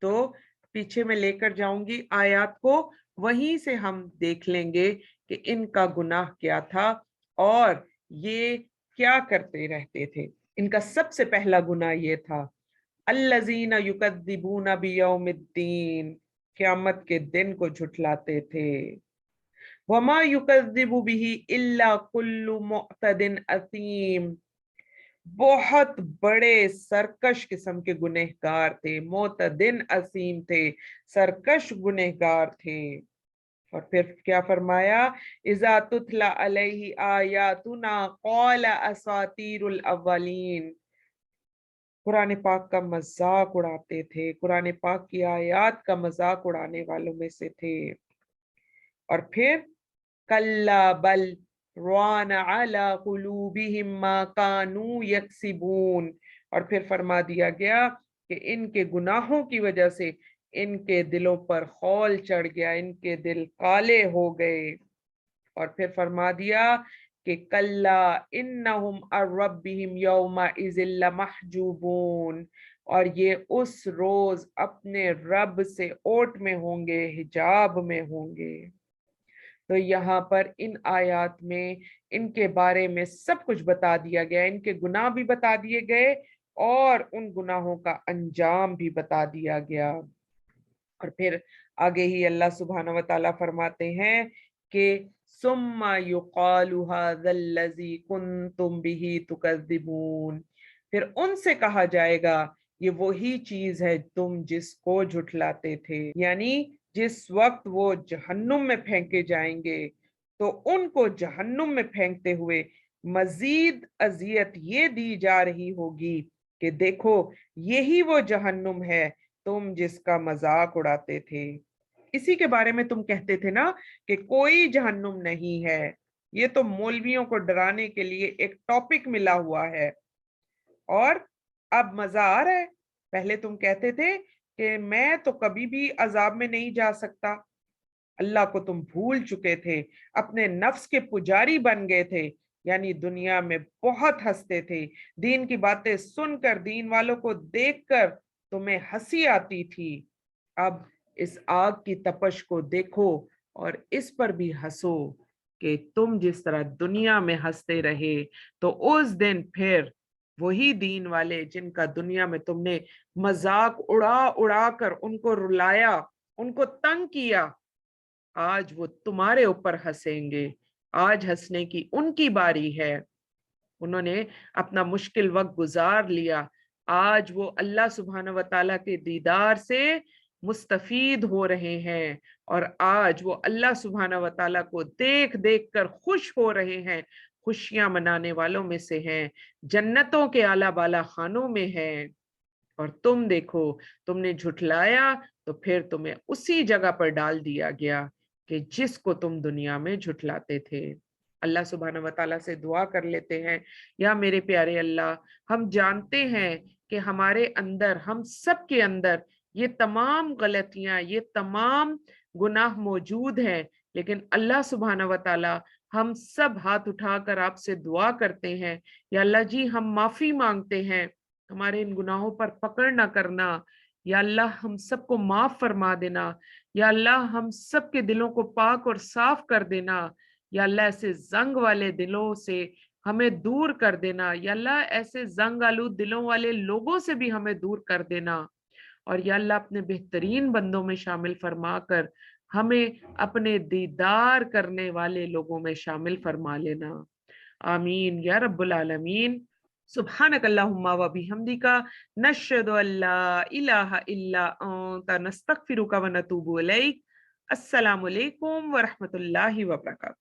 तो पीछे में लेकर जाऊंगी आयत को, वहीं से हम देख लेंगे कि इनका गुनाह क्या था और ये क्या करते रहते थे। इनका सबसे पहला गुनाह ये था, अल्लज़ीना युकद्दिबूना बियौमिद्दीन, क़यामत के दिन को झुठलाते थे। वमा युकद्दिबु बिही इल्ला कुल्लु मुअतदिन असीम, बहुत बड़े सरकश किस्म के गुनहगार थे, मोतदिन असीम थे, सरकश गुनहगार थे। और फिर क्या फरमाया, इज़ा तुतला अलैहि आयातुना क़ाला असातीरुल अव्वलीन, कुरान पाक का मजाक उड़ाते थे, कुरान पाक की आयत का मजाक उड़ाने वालों में से थे। और फिर कल्ला बल रान अला कुलूबिहिम मा कानू यक्सिबून, और फिर फरमा दिया गया कि इनके गुनाहों की वजह से इनके दिलों पर खौल चढ़ गया, इनके दिल काले हो गए। और फिर फरमा दिया कि कल्ला इन्नहुम अर रब्बिहिम यौमा इज़िल लमहजूबून, और ये उस रोज अपने रब से ओट में होंगे, हिजाब में होंगे। तो यहाँ पर इन आयत में इनके बारे में सब कुछ बता दिया गया, इनके गुनाह भी बता दिए गए और उन गुनाहों का अंजाम भी बता दिया गया। और फिर आगे ही अल्लाह सुब्हानहू व तआला फरमाते हैं कि सुम्मा युक़ालु हाज़ल्लज़ी कुन्तुम बिही तुकज़्ज़िबून, फिर उनसे कहा जाएगा ये वही चीज है तुम जिसको झुठलाते थे। यानी जिस वक्त वो जहन्नुम में फेंके जाएंगे तो उनको जहन्नुम में फेंकते हुए मजीद अजियत ये दी जा रही होगी कि देखो यही वो जहन्नुम है तुम जिसका मजाक उड़ाते थे। इसी के बारे में तुम कहते थे ना कि कोई जहन्नुम नहीं है, ये तो मौलवियों को डराने के लिए एक टॉपिक मिला हुआ है और अब मजा आ रहा है। पहले तुम कहते थे कि मैं तो कभी भी अजाब में नहीं जा सकता, अल्लाह को तुम भूल चुके थे, अपने नफ्स के पुजारी बन गए थे, यानी दुनिया में बहुत हंसते थे, दीन की बातें सुनकर, दीन वालों को देखकर तुम्हें हंसी आती थी। अब इस आग की तपश को देखो और इस पर भी हंसो कि तुम जिस तरह दुनिया में हंसते रहे तो उस दिन फिर वही दीन वाले जिनका दुनिया में तुमने मजाक उड़ा उड़ा कर उनको रुलाया, उनको तंग किया, आज वो तुम्हारे ऊपर हंसेंगे। आज हंसने की उनकी बारी है। उन्होंने अपना मुश्किल वक्त गुजार लिया, आज वो अल्लाह सुब्हानहू व तआला के दीदार से मुस्तफीद हो रहे हैं और आज वो अल्लाह सुब्हानहू व तआला को देख देख कर खुश हो रहे हैं, खुशियां मनाने वालों में से हैं, जन्नतों के आला बाला खानों में हैं। और तुम देखो तुमने झुठलाया तो फिर तुम्हें उसी जगह पर डाल दिया गया कि जिसको तुम दुनिया में झुठलाते थे। अल्लाह सुब्हानहू व तआला से दुआ कर लेते हैं, या मेरे प्यारे अल्लाह, हम जानते हैं कि हमारे अंदर, हम सब के अंदर ये तमाम गलतियां, ये तमाम गुनाह मौजूद हैं, लेकिन अल्लाह सुब्हानहू व तआला हम सब हाथ उठाकर आपसे दुआ करते हैं, या अल्लाह जी हम माफी मांगते हैं, हमारे इन गुनाहों पर पकड़ ना करना, या अल्लाह हम सबको माफ फरमा देना, या अल्लाह हम सब के दिलों को पाक और साफ कर देना, या अल्लाह ऐसे जंग वाले दिलों से हमें दूर कर देना, या अल्लाह ऐसे जंग आलूद दिलों वाले लोगों से भी हमें दूर कर देना, और या अल्लाह अपने बेहतरीन बंदों में शामिल फरमा कर हमें अपने दीदार करने वाले लोगों में शामिल फरमा लेना। आमीन या रब्बुल आलमीन। सुब्हानक अल्लाहुम्मा व बिहम्दिका नशहदु अल्ला इलाहा इल्ला अंता नस्तगफिरुका व नतूबु इलैक। अस्सलामु अलैकुम व रहमतुल्लाहि व बरकातुहू।